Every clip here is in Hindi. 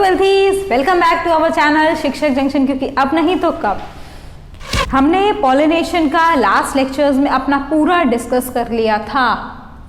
Selfies, welcome back to our channel Shikshak junction. क्योंकि अब नहीं तो कब। हमने पॉलिनेशन का लास्ट लेक्चर्स में अपना पूरा डिस्कस कर लिया था,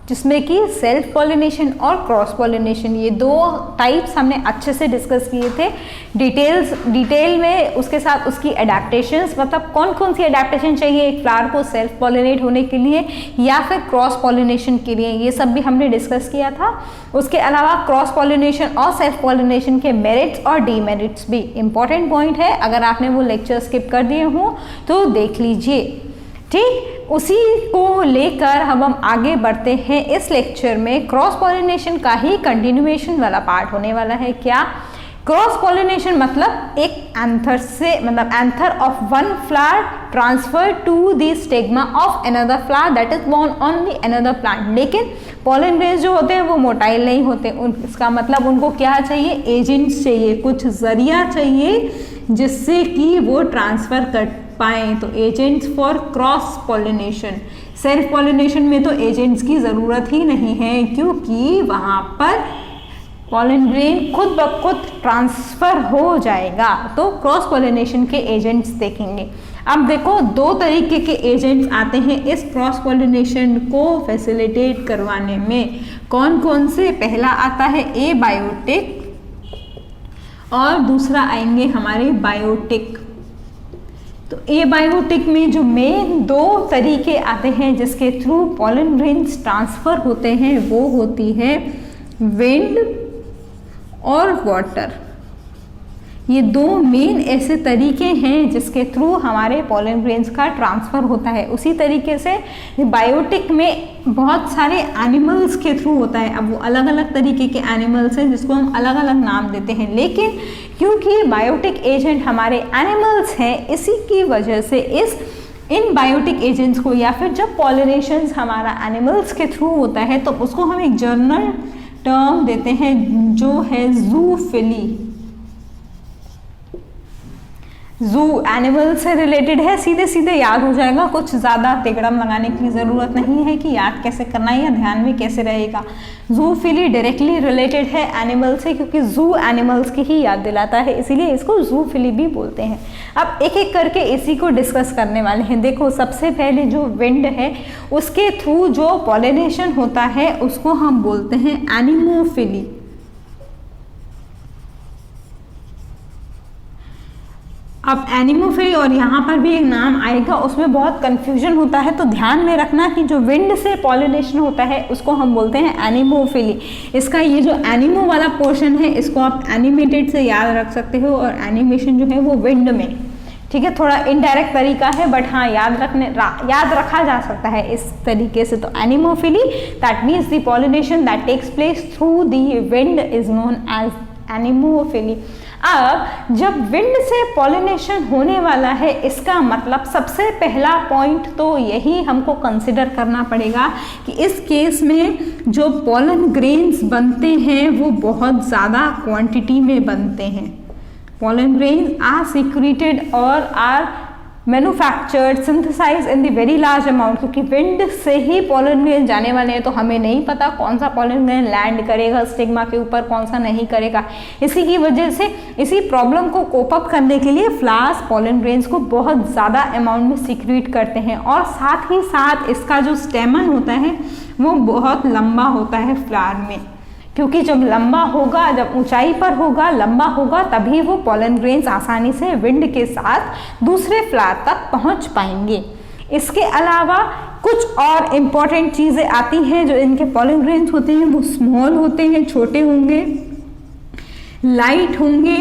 जिसमें कि सेल्फ पॉलिनेशन और क्रॉस पॉलिनेशन ये दो टाइप्स हमने अच्छे से डिस्कस किए थे डिटेल में। उसके साथ उसकी एडेप्टेशंस, मतलब कौन कौन सी एडेप्टेशन चाहिए एक फ्लावर को सेल्फ पॉलिनेट होने के लिए या फिर क्रॉस पॉलिनेशन के लिए, ये सब भी हमने डिस्कस किया था। उसके अलावा क्रॉस पॉलिनेशन और सेल्फ पॉलिनेशन के मेरिट्स और डीमेरिट्स भी इंपॉर्टेंट पॉइंट है। अगर आपने वो लेक्चर स्किप कर दिए हों तो देख लीजिए, ठीक। उसी को लेकर हम आगे बढ़ते हैं। इस लेक्चर में क्रॉस पॉलिनेशन का ही कंटिन्यूएशन वाला पार्ट होने वाला है। क्या? क्रॉस पॉलिनेशन मतलब एक एंथर से, मतलब anther of one flower transfer to the stigma of another flower that is born on the another plant. लेकिन पॉलन ग्रेन्स जो होते हैं वो मोटाइल नहीं होते। इसका मतलब उनको क्या चाहिए? एजेंट्स चाहिए, कुछ जरिया चाहिए जिससे कि वो ट्रांसफर कर पाएँ। तो agents for cross pollination. Self pollination में तो एजेंट्स की ज़रूरत ही नहीं है, क्योंकि वहाँ पर पॉलन ग्रेन खुद ब खुद ट्रांसफ़र हो जाएगा। तो क्रॉस पॉलिनेशन के एजेंट्स देखेंगे। अब देखो, दो तरीके के एजेंट्स आते हैं इस क्रॉस पॉलिनेशन को फैसिलिटेट करवाने में। कौन कौन से? पहला आता है एबायोटिक और दूसरा आएंगे हमारे बायोटिक। तो एबायोटिक में जो मेन दो तरीके आते हैं जिसके थ्रू पॉलन ग्रेन्स ट्रांसफ़र होते हैं वो होती है विंड और वाटर। ये दो मेन ऐसे तरीके हैं जिसके थ्रू हमारे पॉलन ग्रेन्स का ट्रांसफ़र होता है। उसी तरीके से बायोटिक में बहुत सारे एनिमल्स के थ्रू होता है। अब वो अलग अलग तरीके के एनिमल्स हैं जिसको हम अलग अलग नाम देते हैं, लेकिन क्योंकि बायोटिक एजेंट हमारे एनिमल्स हैं, इसी की वजह से इन बायोटिक एजेंट्स को, या फिर जब पॉलिनेशन हमारा एनिमल्स के थ्रू होता है तो उसको हम एक जनरल टर्म देते हैं जो है जूफिली। जू एनिमल से रिलेटेड है, सीधे सीधे याद हो जाएगा, कुछ ज़्यादा तिगड़म लगाने की ज़रूरत नहीं है कि याद कैसे करना है या ध्यान में कैसे रहेगा। जूफिली डायरेक्टली रिलेटेड है एनिमल से, क्योंकि जू एनिमल्स की ही याद दिलाता है, इसीलिए इसको जूफिली भी बोलते हैं। अब एक एक करके इसी को डिस्कस करने वाले हैं। देखो, सबसे पहले जो विंड है उसके थ्रू जो पॉलिनेशन होता है उसको हम बोलते हैं एनिमोफिली। अब एनिमोफिली, और यहाँ पर भी एक नाम आएगा, उसमें बहुत कंफ्यूजन होता है, तो ध्यान में रखना कि जो विंड से पॉलिनेशन होता है उसको हम बोलते हैं एनिमोफिली। इसका ये जो एनिमो वाला पोर्शन है इसको आप एनिमेटेड से याद रख सकते हो, और एनिमेशन जो है वो विंड में, ठीक है। थोड़ा इनडायरेक्ट तरीका है, बट हाँ याद रखा जा सकता है इस तरीके से। तो anemophily that means the pollination that takes place through the wind is known as anemophily. अब जब विंड से पॉलिनेशन होने वाला है, इसका मतलब सबसे पहला पॉइंट तो यही हमको कंसिडर करना पड़ेगा कि इस केस में जो पॉलन ग्रेन्स बनते हैं वो बहुत ज़्यादा क्वांटिटी में बनते हैं। पॉलन ग्रेन्स आर सिक्रीटेड और are manufactured synthesise in the very large amount. क्योंकि विंड से ही पॉलन ग्रेन जाने वाले हैं, तो हमें नहीं पता कौन सा पॉलन ग्रेन लैंड करेगा स्टिग्मा के ऊपर, कौन सा नहीं करेगा। इसी की वजह से इसी प्रॉब्लम को कोप अप करने के लिए फ्लावर्स पॉलन ग्रेन्स को बहुत ज़्यादा अमाउंट में सिक्रीट करते हैं, और साथ ही साथ इसका जो स्टेमन होता है वो बहुत लंबा होता है फ्लावर में। क्योंकि जब लंबा होगा, जब ऊंचाई पर होगा, लंबा होगा, तभी वो पॉलन ग्रेन्स आसानी से विंड के साथ दूसरे फ्लावर तक पहुंच पाएंगे। इसके अलावा कुछ और इम्पॉर्टेंट चीज़ें आती हैं जो इनके पॉलन ग्रेन्स होते हैं वो स्मॉल होते हैं, छोटे होंगे, लाइट होंगे,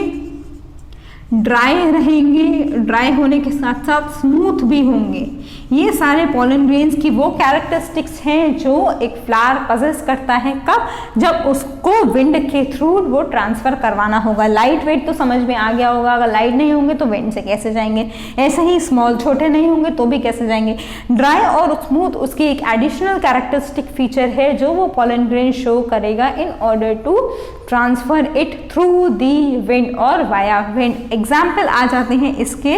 ड्राई रहेंगे, ड्राई होने के साथ साथ स्मूथ भी होंगे। ये सारे पॉलन ग्रेन्स की वो कैरेक्टरिस्टिक्स हैं जो एक फ्लावर पजेस करता है। कब? जब उसको विंड के थ्रू वो ट्रांसफ़र करवाना होगा। लाइट वेट तो समझ में आ गया होगा, अगर लाइट नहीं होंगे तो विंड से कैसे जाएंगे। ऐसे ही स्मॉल, छोटे नहीं होंगे तो भी कैसे जाएंगे। ड्राई और स्मूथ उसकी एक एडिशनल कैरेक्टरिस्टिक फीचर है जो वो पॉलन ग्रेन शो करेगा in order to transfer it through the wind और वाया विंड। एग्जाम्पल आ जाते हैं इसके।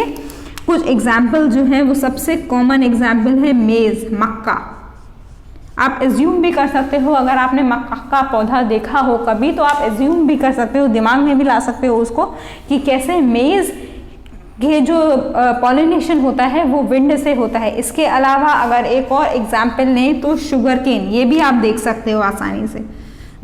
कुछ एग्जाम्पल जो है वो सबसे कॉमन एग्जाम्पल है मेज़, मक्का। आप एज्यूम भी कर सकते हो, अगर आपने मक्का का पौधा देखा हो कभी तो आप एज्यूम भी कर सकते हो, दिमाग में भी ला सकते हो उसको कि कैसे मेज़ ये जो पॉलिनेशन होता है वो विंड से होता है। इसके अलावा अगर एक और एग्जाम्पल लें तो शुगर केन, ये भी आप देख सकते हो आसानी से,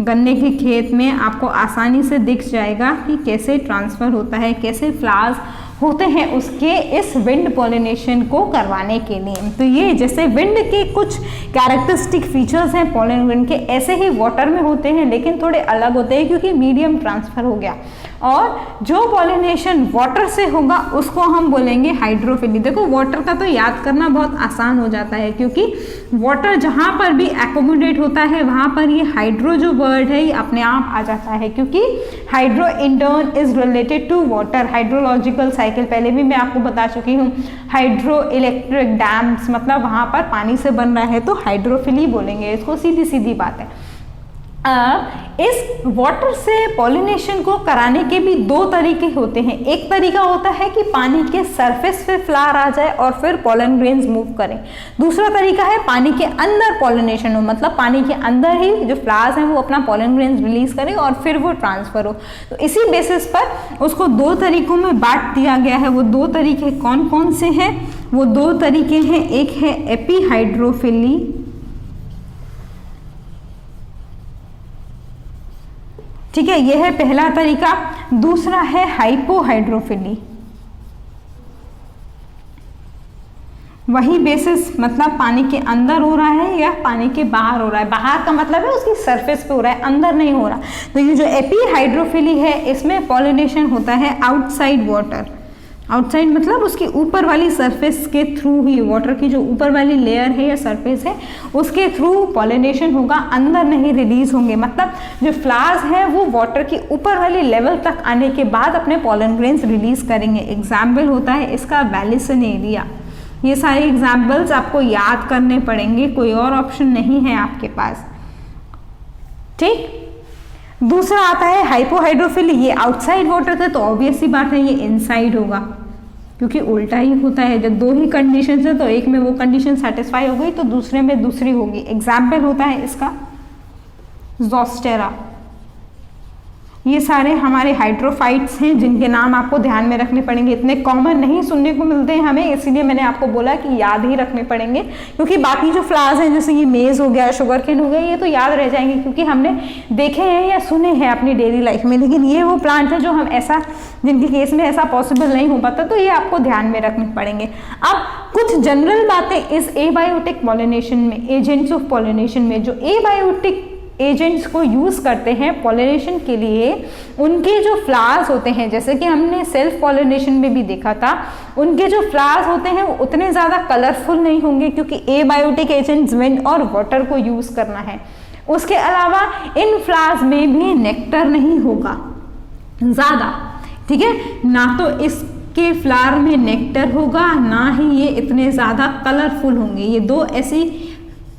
गन्ने के खेत में आपको आसानी से दिख जाएगा कि कैसे ट्रांसफ़र होता है, कैसे फ्लावर्स होते हैं उसके इस विंड पॉलिनेशन को करवाने के लिए। तो ये जैसे विंड के कुछ कैरेक्टरिस्टिक फीचर्स हैं पोलन ग्रेन के, ऐसे ही वाटर में होते हैं लेकिन थोड़े अलग होते हैं क्योंकि मीडियम ट्रांसफ़र हो गया। और जो पॉलिनेशन वाटर से होगा उसको हम बोलेंगे हाइड्रोफिली। देखो वाटर का तो याद करना बहुत आसान हो जाता है क्योंकि वाटर जहाँ पर भी एकोमोडेट होता है वहाँ पर ये हाइड्रो जो वर्ड है ये अपने आप आ जाता है, क्योंकि hydro in turn is related to water. Hydrological cycle पहले भी मैं आपको बता चुकी हूँ। हाइड्रो इलेक्ट्रिक डैम्स मतलब वहाँ पर पानी से बन रहा है तो हाइड्रोफिली बोलेंगे इसको, सीधी सीधी बात है। इस वाटर से पॉलिनेशन को कराने के भी दो तरीके होते हैं। एक तरीका होता है कि पानी के सरफेस पे फ्लावर आ जाए और फिर पॉलन ग्रेन्स मूव करें। दूसरा तरीका है पानी के अंदर पॉलिनेशन हो, मतलब पानी के अंदर ही जो फ्लावर्स हैं वो अपना पॉलन ग्रेन्स रिलीज करें और फिर वो ट्रांसफर हो। तो इसी बेसिस पर उसको दो तरीकों में बांट दिया गया है। वो दो तरीके कौन कौन से हैं? वो दो तरीके हैं, एक है एपीहाइड्रोफिली, ठीक है, यह है पहला तरीका। दूसरा है हाइपोहाइड्रोफिली। वही बेसिस मतलब पानी के अंदर हो रहा है या पानी के बाहर हो रहा है। बाहर का मतलब है उसकी सरफेस पे हो रहा है, अंदर नहीं हो रहा। तो ये जो एपीहाइड्रोफिली है इसमें पॉलिनेशन होता है आउटसाइड वाटर। आउटसाइड मतलब उसकी ऊपर वाली सरफेस के थ्रू ही, वाटर की जो ऊपर वाली लेयर है या सरफेस है उसके थ्रू पॉलिनेशन होगा, अंदर नहीं रिलीज होंगे। मतलब जो फ्लावर्स हैं वो वाटर की ऊपर वाली लेवल तक आने के बाद अपने पॉलन ग्रेन्स रिलीज करेंगे। एग्जाम्पल होता है इसका वैलिसिनेरिया। ये सारे एग्जाम्पल्स आपको याद करने पड़ेंगे, कोई और ऑप्शन नहीं है आपके पास, ठीक। दूसरा आता है हाइपोहाइड्रोफिली। ये आउटसाइड वाटर थे तो ऑब्वियस सी बात है ये इनसाइड होगा, क्योंकि उल्टा ही होता है। जब दो ही कंडीशंस है तो एक में वो कंडीशन सेटिस्फाई हो गई तो दूसरे में दूसरी होगी। एग्जाम्पल होता है इसका ज़ोस्टेरा। ये सारे हमारे हाइड्रोफाइट्स हैं जिनके नाम आपको ध्यान में रखने पड़ेंगे। इतने कॉमन नहीं सुनने को मिलते हैं हमें, इसीलिए मैंने आपको बोला कि याद ही रखने पड़ेंगे, क्योंकि बाकी जो फ्लावर्स हैं जैसे ये मेज़ हो गया, शुगर केन हो गया, ये तो याद रह जाएंगे क्योंकि हमने देखे हैं या सुने हैं अपनी डेली लाइफ में। लेकिन ये वो प्लांट है जो हम ऐसा, जिनके केस में ऐसा पॉसिबल नहीं हो पाता, तो ये आपको ध्यान में रखने पड़ेंगे। अब कुछ जनरल बातें इस एबायोटिक पॉलिनेशन में, एजेंट्स ऑफ पॉलिनेशन में, जो एबायोटिक एजेंट्स को यूज़ करते हैं पॉलिनेशन के लिए, उनके जो फ्लावर्स होते हैं, जैसे कि हमने सेल्फ पॉलिनेशन में भी देखा था, उनके जो फ्लावर्स होते हैं वो उतने ज़्यादा कलरफुल नहीं होंगे क्योंकि एबायोटिक एजेंट्स विंड और वाटर को यूज़ करना है। उसके अलावा इन फ्लावर्स में भी नेक्टर नहीं होगा ज़्यादा, ठीक है ना, तो इसके फ्लावर में नेक्टर होगा, ना ही ये इतने ज़्यादा कलरफुल होंगे। ये दो ऐसी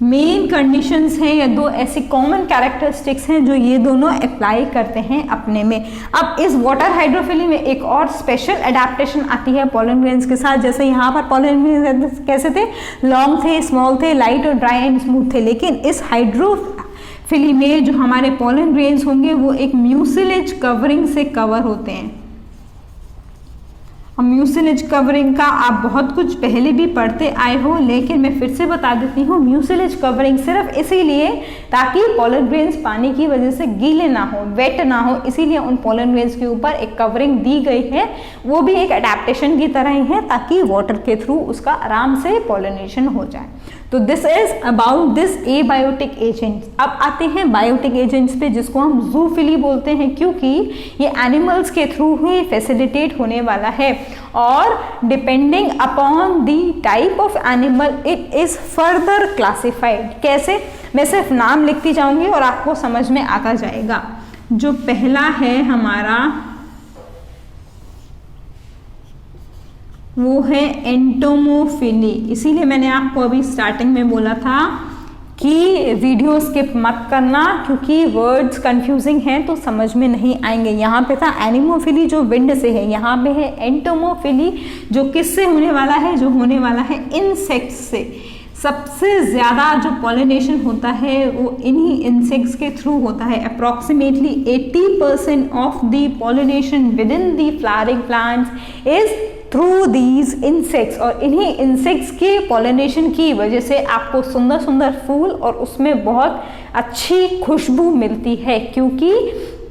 मेन कंडीशंस हैं या दो ऐसी कॉमन कैरेक्टरिस्टिक्स हैं जो ये दोनों अप्लाई करते हैं अपने में। अब इस वाटर हाइड्रोफिली में एक और स्पेशल अडेप्टेशन आती है पॉलन ग्रेन्स के साथ। जैसे यहाँ पर पॉलन ग्रेन्स कैसे थे, लॉन्ग थे, स्मॉल थे, लाइट और ड्राई एंड स्मूथ थे। लेकिन इस हाइड्रोफिली में जो हमारे पॉलन ग्रेन्स होंगे वो एक म्यूसिलेज कवरिंग से कवर होते हैं। म्यूसिलेज कवरिंग का आप बहुत कुछ पहले भी पढ़ते आए हो, लेकिन मैं फिर से बता देती हूँ। म्यूसिलेज कवरिंग सिर्फ इसीलिए ताकि पॉलन ग्रेन्स पानी की वजह से गीले ना हो, वेट ना हो, इसीलिए उन पॉलन ग्रेन्स के ऊपर एक कवरिंग दी गई है। वो भी एक अडेप्टेशन की तरह ही है ताकि वाटर के थ्रू उसका आराम से पॉलिनेशन हो जाए। तो this is about this abiotic agents. अब आते हैं बायोटिक एजेंट्स पे, जिसको हम जूफिली बोलते हैं क्योंकि ये एनिमल्स के थ्रू ही फैसिलिटेट होने वाला है और depending upon the type of animal it is further classified. कैसे? मैं सिर्फ नाम लिखती जाऊंगी और आपको समझ में आता जाएगा। जो पहला है हमारा वो है एंटोमोफिली। इसीलिए मैंने आपको अभी स्टार्टिंग में बोला था कि वीडियो स्किप मत करना क्योंकि वर्ड्स कंफ्यूजिंग हैं तो समझ में नहीं आएंगे। यहाँ पे था एनिमोफिली जो विंड से है, यहाँ पे है एंटोमोफिली जो किससे होने वाला है, जो होने वाला है इंसेक्ट से। सबसे ज़्यादा जो पॉलिनेशन होता है वो इन्हीं इंसेक्ट्स के थ्रू होता है। Approximately 80% of the pollination with in the flowering plants is through these insects. और इन्हीं इंसेक्ट्स के पॉलिनेशन की वजह से आपको सुंदर सुंदर फूल और उसमें बहुत अच्छी खुशबू मिलती है, क्योंकि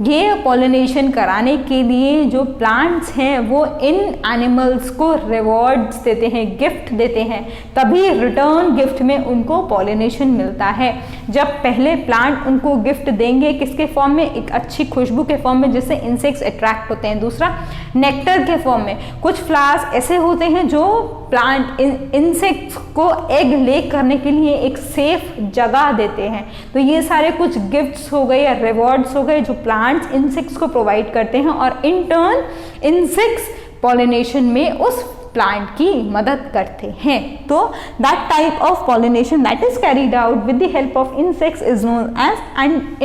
ये पॉलिनेशन कराने के लिए जो प्लांट्स हैं वो इन एनिमल्स को रिवॉर्ड्स देते हैं, गिफ्ट देते हैं, तभी रिटर्न गिफ्ट में उनको पॉलिनेशन मिलता है। जब पहले प्लांट उनको गिफ्ट देंगे किसके फॉर्म में, एक अच्छी खुशबू के फॉर्म में जिससे इंसेक्ट्स अट्रैक्ट होते हैं, दूसरा नेक्टर के फॉर्म में। कुछ फ्लावर्स ऐसे होते हैं जो प्लांट इंसेक्ट्स को एग ले करने के लिए एक सेफ जगह देते हैं। तो ये सारे कुछ गिफ्ट्स हो गए या रिवॉर्ड्स हो गए जो प्लांट्स इंसेक्ट्स को प्रोवाइड करते हैं, और इन टर्न इंसेक्ट्स पॉलिनेशन में उस प्लांट की मदद करते हैं। तो that type of pollination that is carried out with the help of insects is known as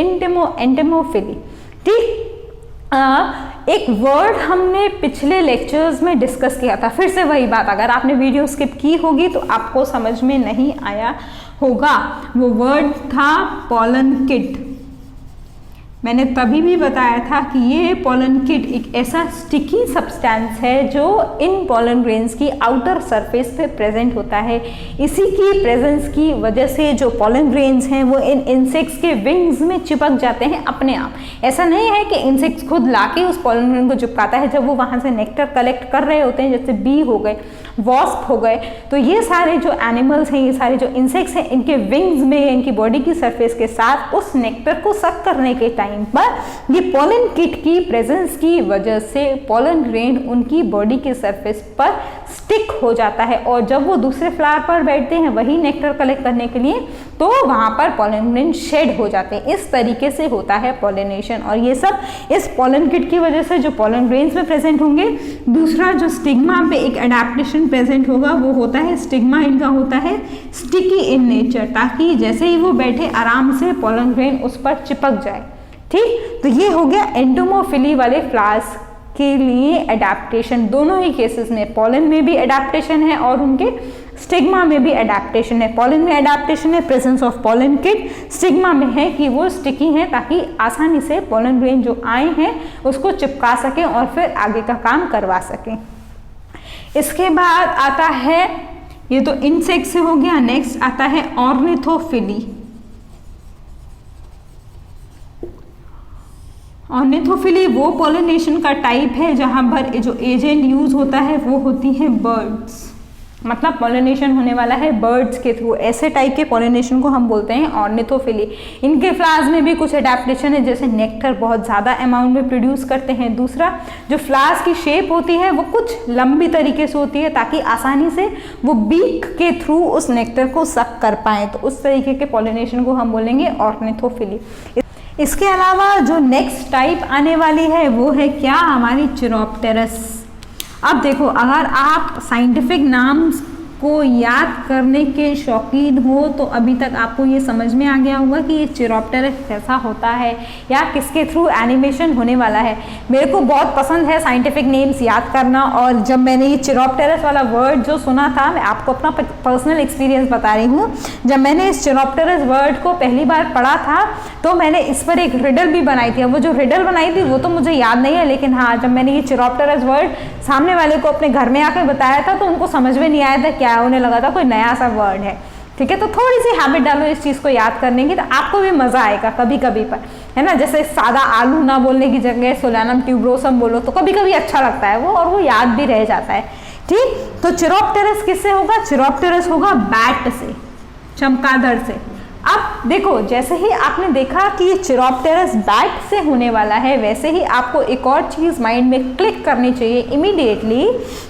entomophily. ठीक, एक वर्ड हमने पिछले लेक्चर्स में डिस्कस किया था, फिर से वही बात, अगर आपने वीडियो स्किप की होगी तो आपको समझ में नहीं आया होगा। वो वर्ड था पॉलन किट। मैंने तभी भी बताया था कि ये पॉलन किट एक ऐसा स्टिकी सब्सटेंस है जो इन पॉलन ग्रेन्स की आउटर सरफेस पे प्रेजेंट होता है। इसी की प्रेजेंस की वजह से जो पॉलन ग्रेन्स हैं वो इन इंसेक्ट्स के विंग्स में चिपक जाते हैं अपने आप। ऐसा नहीं है कि इंसेक्ट्स खुद लाके उस पॉलन ग्रेन को चिपकाता है, जब वो वहाँ से नेक्टर कलेक्ट कर रहे होते हैं, जैसे बी हो गए, वॉस्प हो गए, तो ये सारे जो एनिमल्स हैं, ये सारे जो इंसेक्ट्स हैं, इनके विंग्स में, इनकी बॉडी की सरफेस के साथ उस नेक्टर को सक करने के टाइम पर ये पॉलन किट की प्रेजेंस की वजह से पॉलन ग्रेन उनकी बॉडी के सरफेस पर स्टिक हो जाता है, और जब वो दूसरे फ्लावर पर बैठते हैं वही नेक्टर कलेक्ट करने के लिए, तो वहां पर पॉलन ग्रेन शेड हो जाते हैं। इस तरीके से होता है पॉलिनेशन, और ये सब इस पॉलन किट की वजह से जो पॉलन ग्रेन्स में प्रेजेंट होंगे। दूसरा जो स्टिग्मा पे एक एडेप्टेशन प्रेजेंट होगा वो होता है, स्टिग्मा इनका होता है स्टिकी इन नेचर, ताकि जैसे ही वो बैठे आराम से पॉलन ग्रेन उस पर चिपक जाए। ठीक, तो ये हो गया एंटोमोफिली वाले फ्लावर्स के लिए एडेप्टेशन। दोनों ही केसेस में पॉलन में भी एडेप्टेशन है और उनके स्टिग्मा में भी एडेप्टेशन है। पॉलन में एडेप्टेशन है presence of pollen kit, stigma में है कि वो स्टिकी हैं ताकि आसानी से पॉलन ग्रेन जो आए हैं उसको चिपका सकें और फिर आगे का काम करवा सकें। इसके बाद आता है, ये तो इंसेक्ट से हो गया, नेक्स्ट आता है ऑर्निथोफिली। ऑर्निथोफिली वो पॉलिनेशन का टाइप है जहां पर जो एजेंट यूज होता है वो होती है बर्ड्स, मतलब पॉलिनेशन होने वाला है बर्ड्स के थ्रू। ऐसे टाइप के पॉलिनेशन को हम बोलते हैं ऑर्निथोफिली। इनके फ्लावर्स में भी कुछ एडेप्टेशन है, जैसे नेक्टर बहुत ज़्यादा अमाउंट में प्रोड्यूस करते हैं। दूसरा, जो फ्लावर्स की शेप होती है वो कुछ लंबी तरीके से होती है ताकि आसानी से वो बीक के थ्रू उस नेक्टर को सक कर पाएँ, तो उस तरीके के पॉलिनेशन को हम बोलेंगे ऑर्निथोफिली। इसके अलावा जो नेक्स्ट टाइप आने वाली है वो है क्या, हमारी चिरोप्टेरस। अब देखो, अगर आप साइंटिफिक नाम्स को याद करने के शौकीन हो तो अभी तक आपको ये समझ में आ गया होगा कि ये चिरोप्टेरस कैसा होता है या किसके थ्रू एनिमेशन होने वाला है। मेरे को बहुत पसंद है साइंटिफिक नेम्स याद करना, और जब मैंने ये चिरोप्टेरस वाला वर्ड जो सुना था, मैं आपको अपना पर्सनल एक्सपीरियंस बता रही हूँ। जब मैंने इस चिरोप्टेरस वर्ड को पहली बार पढ़ा था तो मैंने इस पर एक रिडल भी बनाई थी। अब वो जो रिडल बनाई थी वो तो मुझे याद नहीं है, लेकिन हाँ, जब मैंने ये चिरोप्टेरस वर्ड सामने वाले को अपने घर में आकर बताया था तो उनको समझ में नहीं आया था क्या, उन्हें लगा था कोई नया सा वर्ड है। ठीक है, तो थोड़ी सी हैबिट डालो इस चीज़ को याद करने की, तो आपको भी मज़ा आएगा कभी कभी पर, है ना। जैसे सादा आलू ना बोलने की जगह सोलानम ट्यूबरोसम बोलो तो कभी कभी अच्छा लगता है वो, और वो याद भी रह जाता है। ठीक, तो चिरोप्टेरस किससे होगा, चिरोप्टेरस होगा बैट से, चमगादड़ से। अब देखो, जैसे ही आपने देखा कि ये चिरोप्टेरस बैट से होने वाला है, वैसे ही आपको एक और चीज़ माइंड में क्लिक करनी चाहिए इमीडिएटली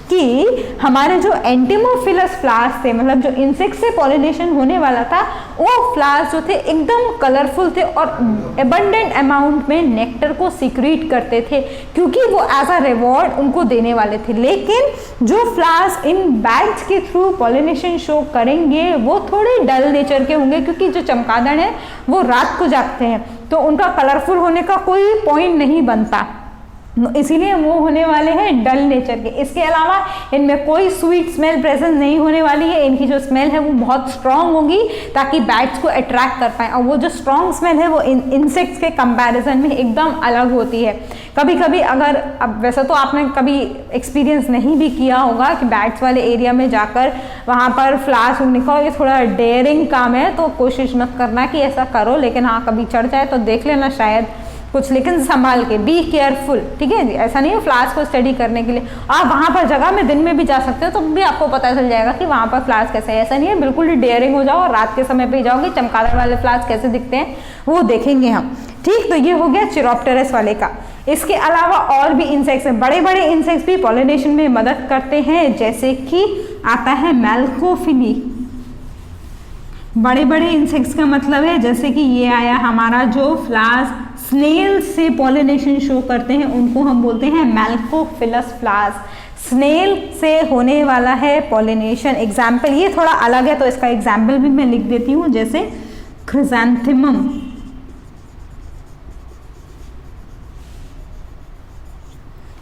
कि हमारे जो एंटिमोफिलस फ्लावर्स थे, मतलब जो इंसेक्ट से पॉलिनेशन होने वाला था, वो फ्लावर्स जो थे एकदम कलरफुल थे और एबंडेंट अमाउंट में नेक्टर को सीक्रेट करते थे, क्योंकि वो एज अ रिवॉर्ड उनको देने वाले थे। लेकिन जो फ्लावर्स इन बैट्स के थ्रू पॉलिनेशन शो करेंगे वो थोड़े डल नेचर के होंगे, क्योंकि जो चमगादड़ है वो रात को जागते हैं तो उनका कलरफुल होने का कोई पॉइंट नहीं बनता। इसीलिए वो होने वाले हैं डल नेचर के। इसके अलावा इनमें कोई स्वीट स्मेल प्रेजेंट नहीं होने वाली है। इनकी जो स्मेल है वो बहुत स्ट्रांग होगी ताकि बैट्स को अट्रैक्ट कर पाए, और वो जो स्ट्रांग स्मेल है वो इंसेक्ट्स के कंपैरिजन में एकदम अलग होती है। कभी कभी अगर, अब वैसे तो आपने कभी एक्सपीरियंस नहीं भी किया होगा कि बैट्स वाले एरिया में जाकर वहाँ पर फ्लावर्स उगने का, ये थोड़ा डेयरिंग काम है, तो कोशिश मत करना कि ऐसा करो, लेकिन हाँ कभी चढ़ जाए तो देख लेना शायद कुछ, लेकिन संभाल के, बी केयरफुल, ठीक है जी। ऐसा नहीं है फ्लावर्स को स्टडी करने के लिए आप वहाँ पर जगह में दिन में भी जा सकते हो, तो भी आपको पता चल जाएगा कि वहाँ पर फ्लावर्स कैसे है। ऐसा नहीं है, बिल्कुल ही डेयरिंग हो जाओ और रात के समय पे जाओगे, चमकादड़ वाले फ्लावर्स कैसे दिखते हैं वो देखेंगे हम, ठीक। तो ये हो गया चिरोप्टेरस वाले का। इसके अलावा और भी इंसेक्ट्स हैं, बड़े बड़े इंसेक्ट्स भी पॉलिनेशन में मदद करते हैं, जैसे कि आता है मैल्कोफिली। बड़े बड़े इंसेक्ट्स का मतलब है जैसे कि ये आया हमारा जो फ्लावर्स स्नेल से पॉलिनेशन शो करते हैं, उनको हम बोलते हैं मैल्कोफिलस फ्लावर्स। स्नेल से होने वाला है पॉलिनेशन। एग्जाम्पल ये थोड़ा अलग है तो इसका एग्जाम्पल भी मैं लिख देती हूँ, जैसे क्रिसैंथेमम।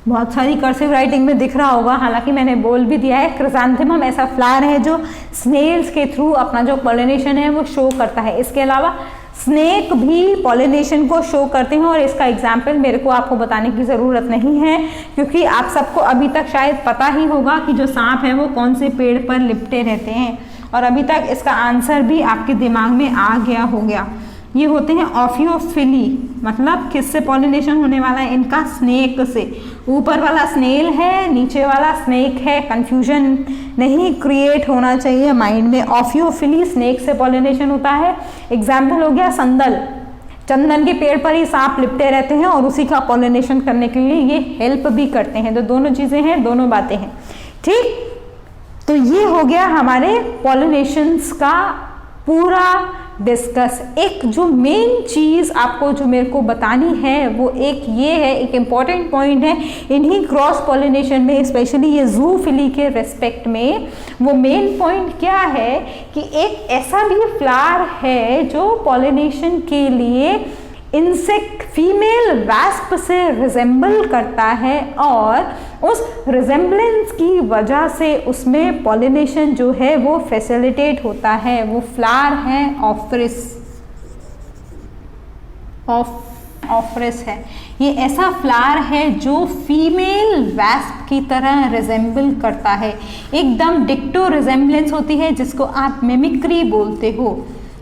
बहुत सारी कर्सिव राइटिंग में दिख रहा होगा, हालांकि मैंने बोल भी दिया है। क्रिसैंथेमम ऐसा फ्लावर है जो स्नेल्स के थ्रू अपना जो पॉलिनेशन है वो शो करता है। इसके अलावा स्नेक भी पॉलिनेशन को शो करते हैं, और इसका एग्जाम्पल मेरे को आपको बताने की ज़रूरत नहीं है, क्योंकि आप सबको अभी तक शायद पता ही होगा कि जो सांप है वो कौन से पेड़ पर लिपटे रहते हैं, और अभी तक इसका आंसर भी आपके दिमाग में आ गया हो गया। ये होते हैं ऑफियोफिली, मतलब किससे पॉलिनेशन होने वाला है इनका? स्नेक से। ऊपर वाला स्नेल है, नीचे वाला स्नेक है, कंफ्यूजन नहीं क्रिएट होना चाहिए माइंड में। ऑफियोफिली स्नेक से पॉलिनेशन होता है। एग्जाम्पल हो गया संदल, चंदन के पेड़ पर ही सांप लिपटे रहते हैं और उसी का पॉलिनेशन करने के लिए ये हेल्प भी करते हैं। तो दोनों चीजें हैं, दोनों बातें हैं, ठीक। तो ये हो गया हमारे पॉलिनेशंस का पूरा डिस्कस। एक जो मेन चीज आपको जो मेरे को बतानी है वो एक ये है, एक इम्पॉर्टेंट पॉइंट है इन्हीं क्रॉस पॉलिनेशन में, स्पेशली ये जूफिली के रेस्पेक्ट में। वो मेन पॉइंट क्या है कि एक ऐसा भी फ्लावर है जो पॉलिनेशन के लिए इंसेक्ट फीमेल वैस्प से रिजेंबल करता है, और उस रिजेंबलेंस की वजह से उसमें पॉलिनेशन जो है वो फैसिलिटेट होता है। वो फ्लावर है ऑफरिस। ऑफरिस है, ये ऐसा फ्लावर है जो फीमेल वैस्प की तरह रिजेंबल करता है, एकदम डिक्टो रिजेंबलेंस होती है, जिसको आप मिमिक्री बोलते हो।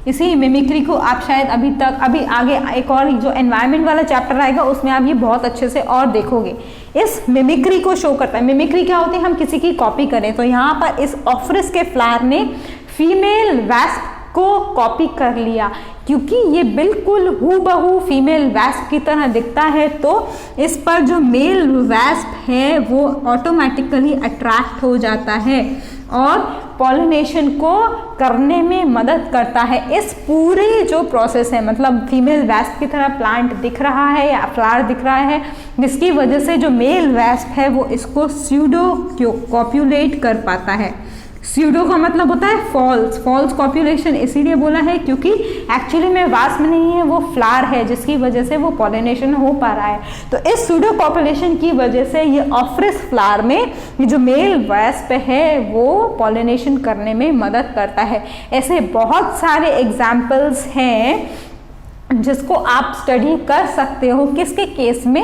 इसी मिमिक्री को आप शायद अभी आगे एक और जो एनवायरनमेंट वाला चैप्टर आएगा उसमें आप ये बहुत अच्छे से और देखोगे। इस मिमिक्री को शो करता है। मिमिक्री क्या होती है? हम किसी की कॉपी करें। तो यहाँ पर इस ऑफरिस के फ्लावर ने फीमेल वैस्प को कॉपी कर लिया, क्योंकि ये बिल्कुल हूबहू फीमेल वैस्प की तरह दिखता है, तो इस पर जो मेल वैस्प है वो ऑटोमेटिकली अट्रैक्ट हो जाता है और पॉलिनेशन को करने में मदद करता है। इस पूरे जो प्रोसेस है, मतलब फीमेल वैस्प की तरह प्लांट दिख रहा है या फ्लावर दिख रहा है, जिसकी वजह से जो मेल वैस्प है वो इसको स्यूडो कॉप्यूलेट कर पाता है। स्यूडो का मतलब होता है फॉल्स कॉप्यूलेशन, इसीलिए बोला है क्योंकि एक्चुअली में वास्प नहीं है, वो फ्लावर है, जिसकी वजह से वो पॉलिनेशन हो पा रहा है। तो इस स्यूडो कॉप्यूलेशन की वजह से ये ऑफरिस फ्लावर में ये जो मेल वैस्प है वो पॉलिनेशन करने में मदद करता है। ऐसे बहुत सारे एग्जाम्पल्स हैं जिसको आप स्टडी कर सकते हो। किसके केस में?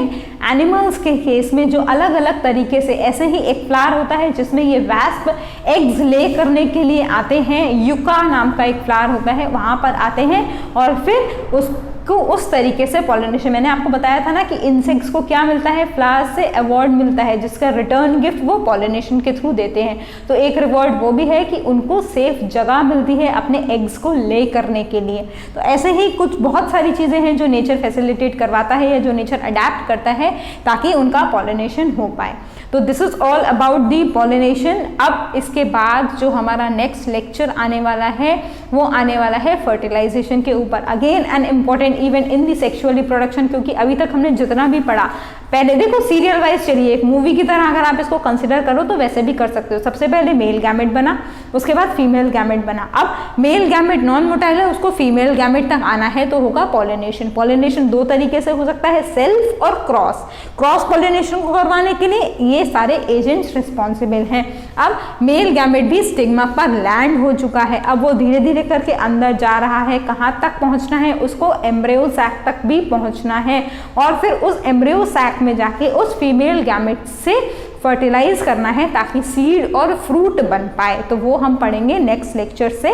एनिमल्स के केस में, जो अलग अलग तरीके से, ऐसे ही एक फ्लावर होता है जिसमें ये वैस्प एग्स ले करने के लिए आते हैं, यूका नाम का एक फ्लावर होता है, वहाँ पर आते हैं और फिर उसको उस तरीके से पॉलिनेशन। मैंने आपको बताया था ना कि इंसेक्ट्स को क्या मिलता है? फ्लावर्स से अवार्ड मिलता है, जिसका रिटर्न गिफ्ट वो पॉलिनेशन के थ्रू देते हैं। तो एक रिवॉर्ड वो भी है कि उनको सेफ जगह मिलती है अपने एग्स को ले करने के लिए। तो ऐसे ही कुछ बहुत सारी चीज़ें हैं जो नेचर फैसिलिटेट करवाता है या जो नेचर अडेप्ट करता है ताकि उनका पॉलिनेशन हो पाए। तो this is all about the pollination. अब इसके बाद जो हमारा नेक्स्ट लेक्चर आने वाला है वो आने वाला है फर्टिलाइजेशन के ऊपर। Again an important event in the sexual reproduction, क्योंकि अभी तक हमने जितना भी पढ़ा पहले देखो सीरियल वाइज चलिए, एक मूवी की तरह अगर आप इसको कंसिडर करो तो वैसे भी कर सकते हो। सबसे पहले मेल गैमेट बना, उसके बाद फीमेल गैमेट बना। अब मेल गैमेट नॉन मोटाइल है, उसको फीमेल गैमेट तक आना है तो होगा पॉलिनेशन। पॉलिनेशन दो तरीके से हो सकता है, सेल्फ और क्रॉस। क्रॉस पॉलिनेशन को करवाने के लिए ये सारे एजेंट्स रिस्पॉन्सिबल हैं। अब मेल गैमेट भी स्टिग्मा पर लैंड हो चुका है, अब वो धीरे धीरे करके अंदर जा रहा है। कहाँ तक पहुंचना है, उसको एम्ब्रियो सैक तक भी पहुंचना है और फिर उस एम्ब्रियो सैक में जाके उस फीमेल गैमेट से फर्टिलाइज करना है ताकि सीड और फ्रूट बन पाए। तो वो हम पढ़ेंगे नेक्स्ट लेक्चर से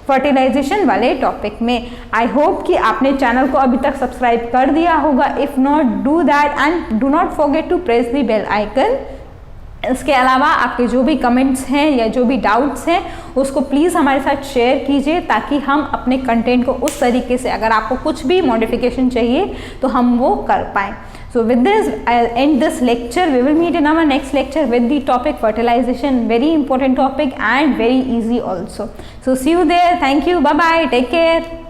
फर्टिलाइजेशन वाले टॉपिक में। आई होप कि आपने चैनल को अभी तक सब्सक्राइब कर दिया होगा। If not, do that and do not forget to press the bell icon. इसके अलावा आपके जो भी कमेंट्स हैं या जो भी डाउट्स हैं उसको प्लीज़ हमारे साथ शेयर कीजिए ताकि हम अपने कंटेंट को उस तरीके से, अगर आपको कुछ भी मॉडिफिकेशन चाहिए तो हम वो कर पाएँ। So with this, I'll end this lecture. We will meet in our next lecture with the topic fertilization. Very important topic and very easy also. So see you there. Thank you. Bye bye. Take care.